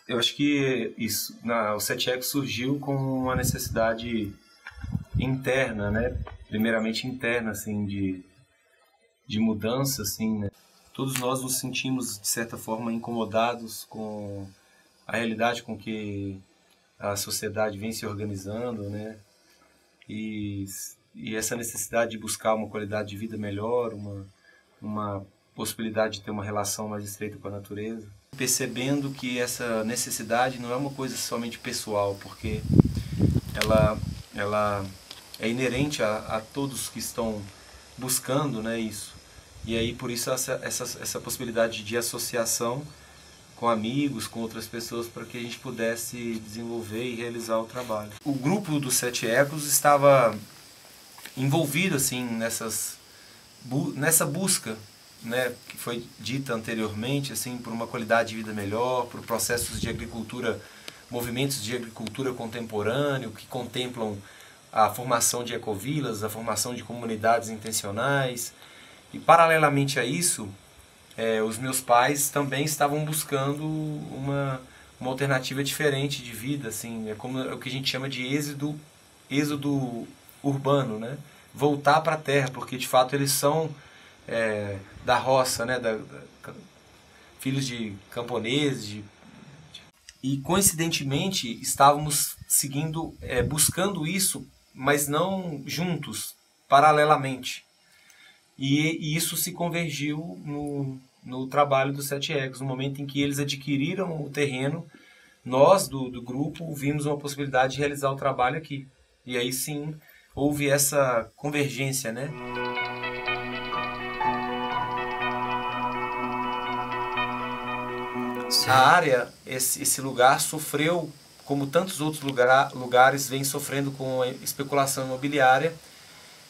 Eu acho que o Sete Ecos surgiu com uma necessidade interna, né? Primeiramente interna, assim, de mudança, assim, né? Todos nós nos sentimos, de certa forma, incomodados com a realidade com que a sociedade vem se organizando, né? E essa necessidade de buscar uma qualidade de vida melhor, uma possibilidade de ter uma relação mais estreita com a natureza. Percebendo que essa necessidade não é uma coisa somente pessoal, porque ela é inerente a todos que estão buscando, né, isso. E aí, por isso, essa possibilidade de associação com amigos, com outras pessoas, para que a gente pudesse desenvolver e realizar o trabalho. O grupo dos Sete Ecos estava envolvido assim, nessa busca, né, que foi dita anteriormente, assim, por uma qualidade de vida melhor, por processos de agricultura, movimentos de agricultura contemporâneo, que contemplam a formação de ecovilas, a formação de comunidades intencionais. E, paralelamente a isso, os meus pais também estavam buscando uma alternativa diferente de vida, assim, como o que a gente chama de êxodo urbano, né? Voltar para a terra, porque de fato eles são da roça, né? Filhos de camponeses. E coincidentemente estávamos buscando isso, mas não juntos, paralelamente. E isso se convergiu no trabalho dos Sete Ecos. No momento em que eles adquiriram o terreno, nós do grupo vimos uma possibilidade de realizar o trabalho aqui. E aí sim houve essa convergência, né? A área, esse lugar sofreu, como tantos outros lugares vêm sofrendo com a especulação imobiliária.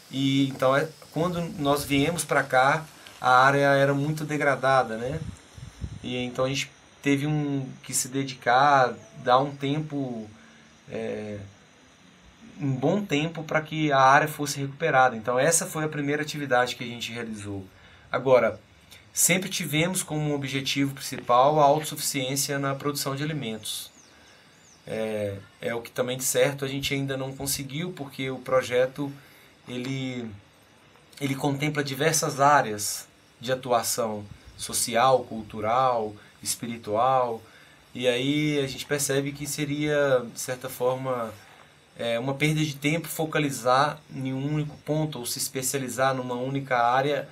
E então quando nós viemos para cá, a área era muito degradada, né? E então a gente teve que se dedicar, dar um tempo, um bom tempo para que a área fosse recuperada. Então essa foi a primeira atividade que a gente realizou. Agora, sempre tivemos como objetivo principal a autossuficiência na produção de alimentos. É o que também de certo a gente ainda não conseguiu, porque o projeto ele contempla diversas áreas de atuação social, cultural, espiritual, e aí a gente percebe que seria, de certa forma, uma perda de tempo focalizar em um único ponto ou se especializar numa única área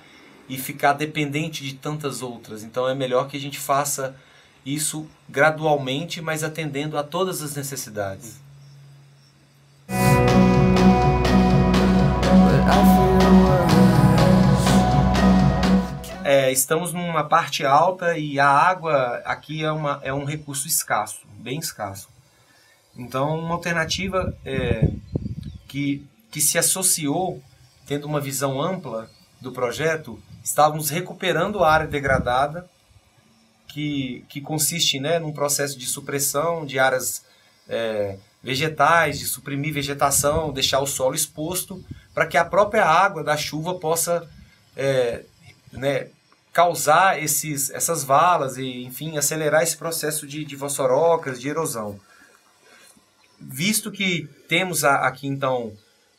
e ficar dependente de tantas outras. Então é melhor que a gente faça isso gradualmente, mas atendendo a todas as necessidades. Estamos numa parte alta e a água aqui é um recurso escasso, bem escasso. Então uma alternativa que se associou, tendo uma visão ampla do projeto, estávamos recuperando a área degradada, que consiste, né, num processo de supressão de áreas vegetais, de suprimir vegetação, deixar o solo exposto, para que a própria água da chuva possa causar essas valas e, enfim, acelerar esse processo de vassourocas, de erosão. Visto que temos aqui, então,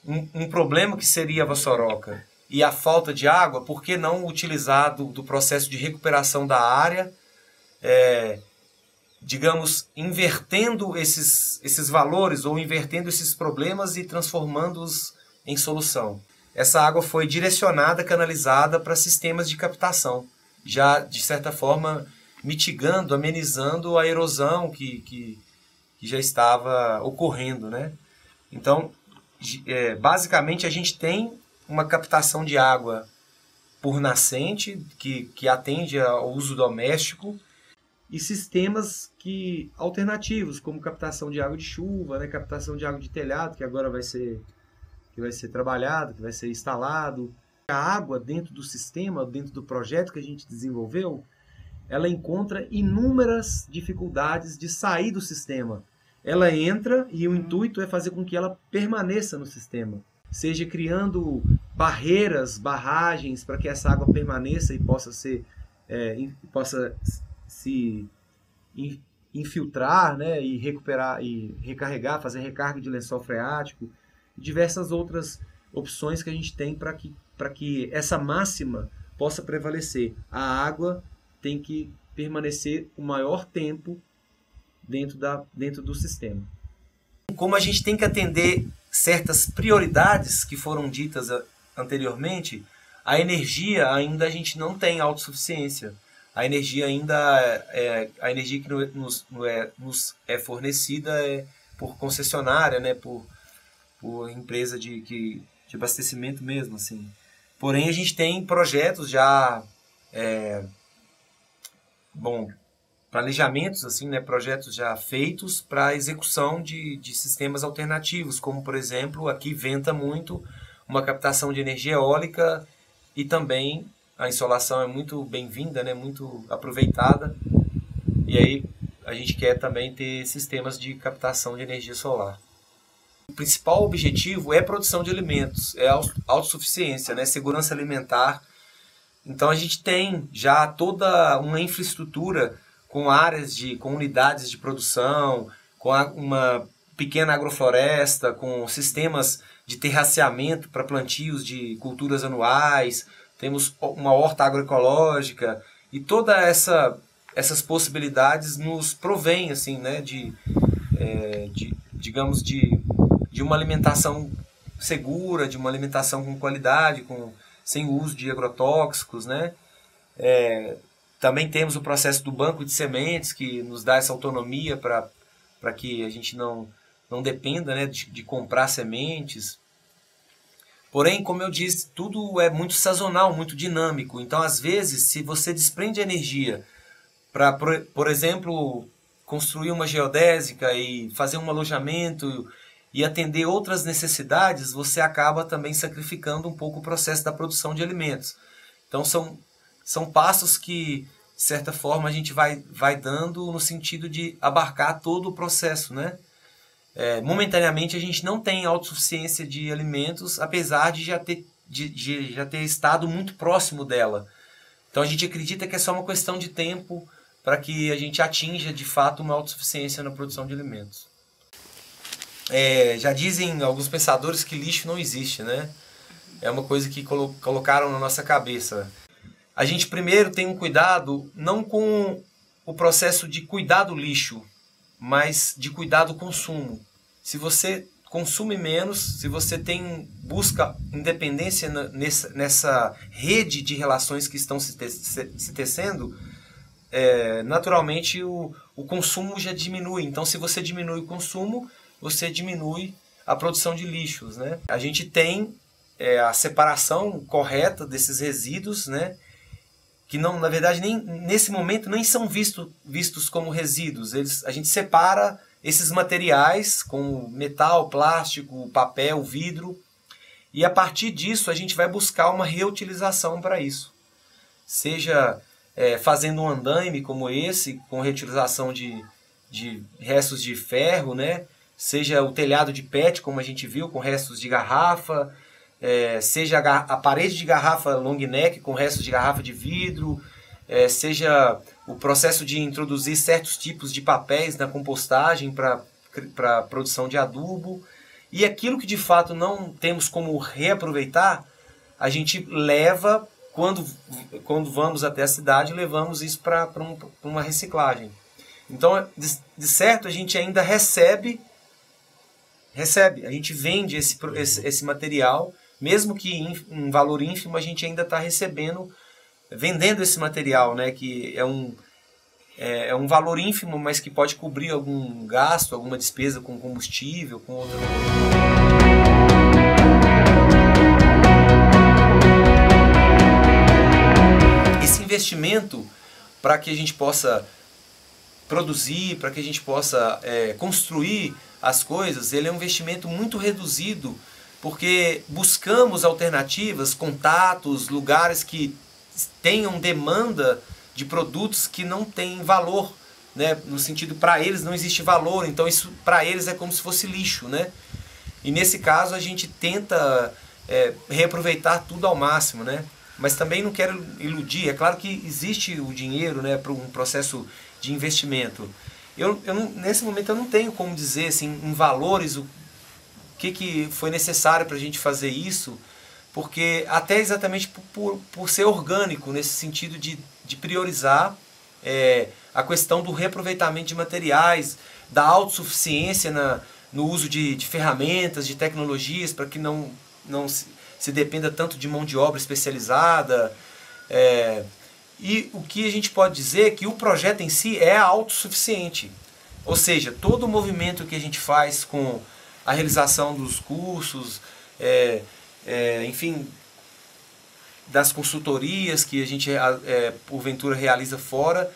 um problema que seria a vassourocca e a falta de água, por que não utilizar do processo de recuperação da área, digamos, invertendo esses valores ou invertendo esses problemas e transformando-os em solução? Essa água foi direcionada, canalizada para sistemas de captação, já, de certa forma, mitigando, amenizando a erosão que já estava ocorrendo, né? Então, basicamente, a gente tem uma captação de água por nascente, que atende ao uso doméstico, e sistemas alternativos, como captação de água de chuva, né? Captação de água de telhado, que agora vai ser trabalhado, que vai ser instalado. A água dentro do sistema, dentro do projeto que a gente desenvolveu, ela encontra inúmeras dificuldades de sair do sistema. Ela entra e o intuito é fazer com que ela permaneça no sistema. seja criando barreiras, barragens para que essa água permaneça e possa possa se infiltrar, né, e recuperar e recarregar, fazer recarga de lençol freático, e diversas outras opções que a gente tem para que essa máxima possa prevalecer. A água tem que permanecer o maior tempo dentro do sistema. Como a gente tem que atender certas prioridades que foram ditas anteriormente, a energia ainda a gente não tem autossuficiência. A energia ainda a energia que nos é fornecida por concessionária, né, por empresa de abastecimento mesmo, assim. Porém, a gente tem projetos já, planejamentos, assim, né, projetos já feitos para execução de sistemas alternativos, como, por exemplo, aqui venta muito, uma captação de energia eólica, e também a insolação é muito bem-vinda, né, muito aproveitada, e aí a gente quer também ter sistemas de captação de energia solar. O principal objetivo é a produção de alimentos, é a autossuficiência, né, segurança alimentar. Então a gente tem já toda uma infraestrutura com com unidades de produção, com uma pequena agrofloresta, com sistemas de terraceamento para plantios de culturas anuais, temos uma horta agroecológica, e todas essas possibilidades nos provêm, assim, né, digamos, de uma alimentação segura, de uma alimentação com qualidade, sem o uso de agrotóxicos, né? Também temos o processo do banco de sementes, que nos dá essa autonomia para que a gente não dependa, né, de comprar sementes. Porém, como eu disse, tudo é muito sazonal, muito dinâmico. Então, às vezes, se você desprende energia para, por exemplo, construir uma geodésica e fazer um alojamento e atender outras necessidades, você acaba também sacrificando um pouco o processo da produção de alimentos. Então, são passos que, de certa forma, a gente vai dando no sentido de abarcar todo o processo, né? Momentaneamente, a gente não tem autossuficiência de alimentos, apesar de já ter estado muito próximo dela. Então, a gente acredita que é só uma questão de tempo para que a gente atinja, de fato, uma autossuficiência na produção de alimentos. Já dizem alguns pensadores que lixo não existe, né? É uma coisa que colocaram na nossa cabeça. A gente primeiro tem um cuidado, não com o processo de cuidar do lixo, mas de cuidar do consumo. Se você consome menos, se você busca independência nessa rede de relações que estão se tecendo, naturalmente o consumo já diminui. Então, se você diminui o consumo, você diminui a produção de lixos, né? A gente tem a separação correta desses resíduos, né? Que não, na verdade, nem nesse momento nem são vistos como resíduos. A gente separa esses materiais como metal, plástico, papel, vidro, e a partir disso a gente vai buscar uma reutilização para isso. Seja fazendo um andaime como esse, com reutilização de restos de ferro, né? Seja o telhado de PET, como a gente viu, com restos de garrafa, seja a parede de garrafa long neck com restos de garrafa de vidro, seja o processo de introduzir certos tipos de papéis na compostagem para produção de adubo. E aquilo que de fato não temos como reaproveitar, a gente leva, quando vamos até a cidade, levamos isso para uma reciclagem. Então, de certo, a gente ainda recebe, a gente vende esse material, mesmo que em valor ínfimo, a gente ainda está vendendo esse material, né, que é um valor ínfimo, mas que pode cobrir algum gasto, alguma despesa com combustível, com outra... Esse investimento, para que a gente possa produzir, para que a gente possa construir as coisas, ele é um investimento muito reduzido, porque buscamos alternativas, contatos, lugares que tenham demanda de produtos que não têm valor, né? No sentido, para eles não existe valor, então isso para eles é como se fosse lixo, né? E nesse caso a gente tenta reaproveitar tudo ao máximo, né? Mas também não quero iludir, é claro que existe o dinheiro, né, para um processo de investimento. Nesse momento eu não tenho como dizer assim, em valores o que foi necessário para a gente fazer isso, porque até exatamente por ser orgânico, nesse sentido de priorizar a questão do reaproveitamento de materiais, da autossuficiência no uso de ferramentas, de tecnologias, para que não se dependa tanto de mão de obra especializada. E o que a gente pode dizer é que o projeto em si é autossuficiente. Ou seja, todo o movimento que a gente faz com a realização dos cursos, enfim, das consultorias que a gente porventura realiza fora,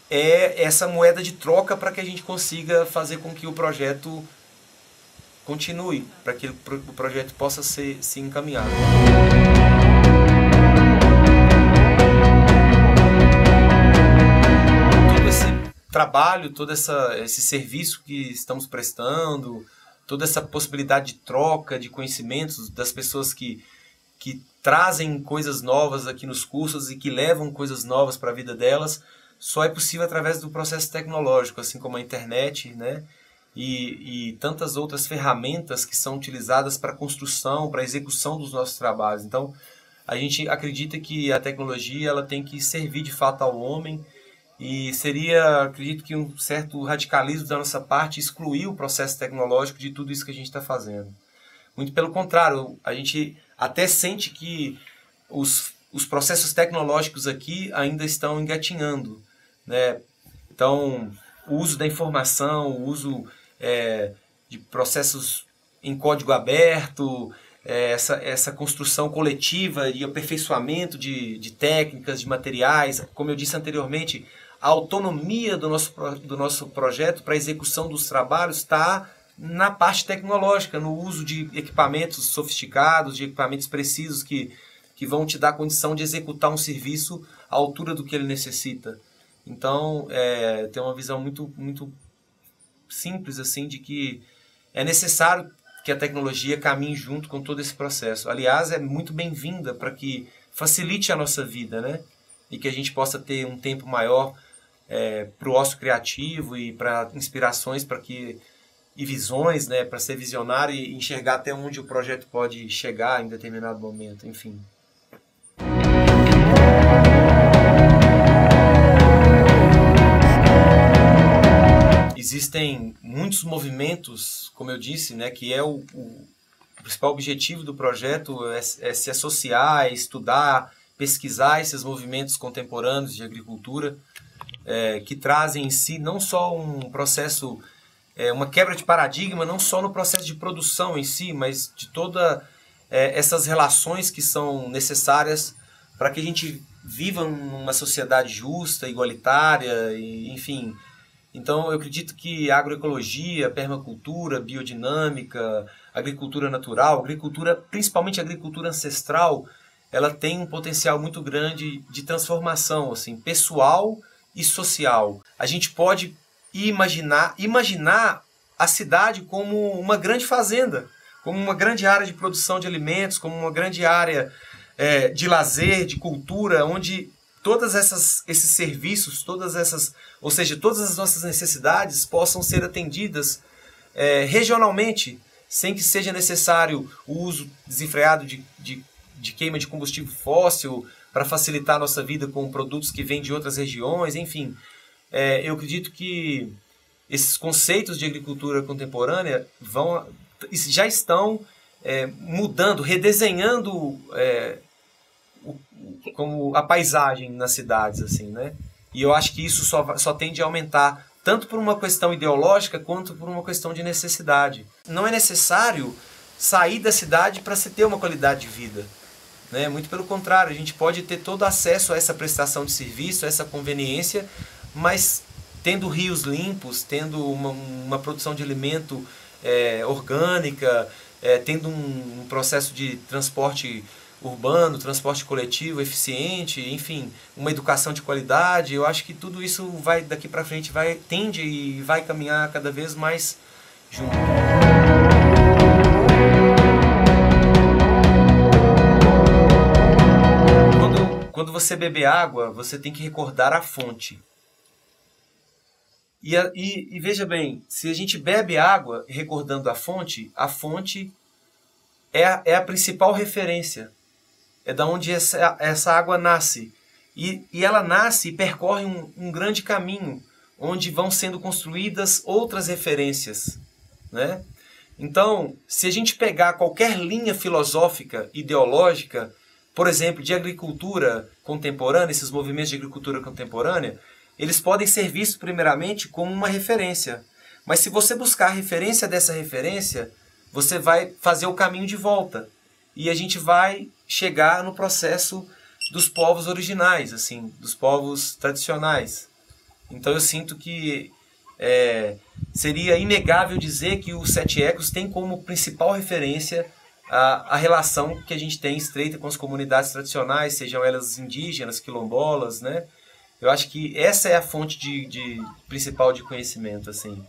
é essa moeda de troca para que a gente consiga fazer com que o projeto continue, para que o projeto possa se encaminhar. Todo esse trabalho, todo esse serviço que estamos prestando, toda essa possibilidade de troca de conhecimentos das pessoas que trazem coisas novas aqui nos cursos e que levam coisas novas para a vida delas, só é possível através do processo tecnológico, assim como a internet, né? E tantas outras ferramentas que são utilizadas para a construção, para a execução dos nossos trabalhos. Então, a gente acredita que a tecnologia ela tem que servir de fato ao homem, e seria, acredito que um certo radicalismo da nossa parte excluir o processo tecnológico de tudo isso que a gente está fazendo. Muito pelo contrário, a gente até sente que os processos tecnológicos aqui ainda estão engatinhando, né? Então, o uso da informação, o uso de processos em código aberto, essa construção coletiva e aperfeiçoamento de técnicas, de materiais, como eu disse anteriormente, a autonomia do nosso projeto para a execução dos trabalhos está na parte tecnológica, no uso de equipamentos sofisticados, de equipamentos precisos que vão te dar a condição de executar um serviço à altura do que ele necessita. Então, tem uma visão muito, muito simples assim de que é necessário que a tecnologia caminhe junto com todo esse processo. Aliás, é muito bem-vinda para que facilite a nossa vida, né? E que a gente possa ter um tempo maior para o ócio criativo e para inspirações e visões, né? Para ser visionário e enxergar até onde o projeto pode chegar em determinado momento, enfim. Existem muitos movimentos, como eu disse, né, que é o principal objetivo do projeto é se associar, estudar, pesquisar esses movimentos contemporâneos de agricultura, que trazem em si não só um processo, uma quebra de paradigma, não só no processo de produção em si, mas de todas essas relações que são necessárias para que a gente viva numa sociedade justa, igualitária, enfim. Então, eu acredito que a agroecologia, a permacultura, a biodinâmica, a agricultura natural, agricultura, principalmente a agricultura ancestral, ela tem um potencial muito grande de transformação, assim, pessoal e social. A gente pode imaginar a cidade como uma grande fazenda, como uma grande área de produção de alimentos, como uma grande área de lazer, de cultura, onde todas esses serviços, ou seja, todas as nossas necessidades possam ser atendidas regionalmente, sem que seja necessário o uso desenfreado de queima de combustível fóssil para facilitar a nossa vida com produtos que vêm de outras regiões, enfim. Eu acredito que esses conceitos de agricultura contemporânea já estão mudando, redesenhando como a paisagem nas cidades, assim, né? E eu acho que isso só tende a aumentar, tanto por uma questão ideológica quanto por uma questão de necessidade. Não é necessário sair da cidade para se ter uma qualidade de vida, né? Muito pelo contrário, a gente pode ter todo acesso a essa prestação de serviço, a essa conveniência, mas tendo rios limpos, tendo uma produção de alimento orgânica, tendo um processo de transporte urbano, transporte coletivo eficiente, enfim, uma educação de qualidade, eu acho que tudo isso daqui para frente tende e vai caminhar cada vez mais junto. quando você beber água, você tem que recordar a fonte. E veja bem, se a gente bebe água recordando a fonte é a principal referência. É da onde essa água nasce. E ela nasce e percorre um grande caminho, onde vão sendo construídas outras referências, né? Então, se a gente pegar qualquer linha filosófica, ideológica, por exemplo, de agricultura contemporânea, esses movimentos de agricultura contemporânea, eles podem ser vistos primeiramente como uma referência. Mas se você buscar a referência dessa referência, você vai fazer o caminho de volta. E a gente vai chegar no processo dos povos originais, assim, dos povos tradicionais. Então eu sinto que seria inegável dizer que os Sete Ecos tem como principal referência a relação que a gente tem estreita com as comunidades tradicionais, sejam elas indígenas, quilombolas, né? Eu acho que essa é a fonte principal de conhecimento, assim,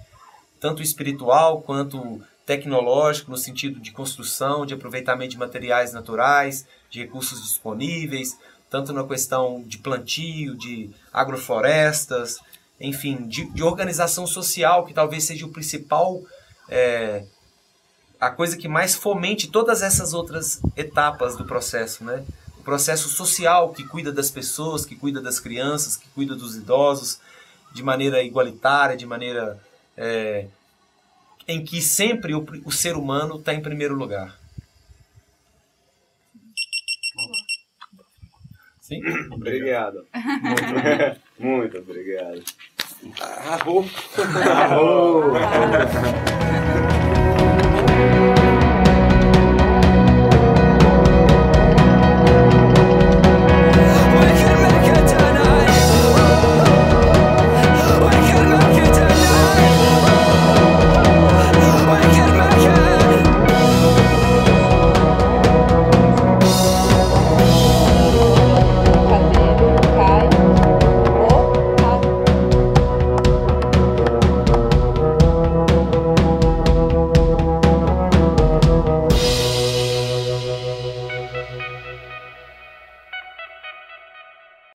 tanto espiritual quanto tecnológico, no sentido de construção, de aproveitamento de materiais naturais, de recursos disponíveis, tanto na questão de plantio, de agroflorestas, enfim, de organização social, que talvez seja o principal, a coisa que mais fomente todas essas outras etapas do processo, né? O processo social que cuida das pessoas, que cuida das crianças, que cuida dos idosos, de maneira igualitária, de maneira em que sempre o ser humano está em primeiro lugar. Sim? Obrigado. Muito obrigado. Arrou. Arrou.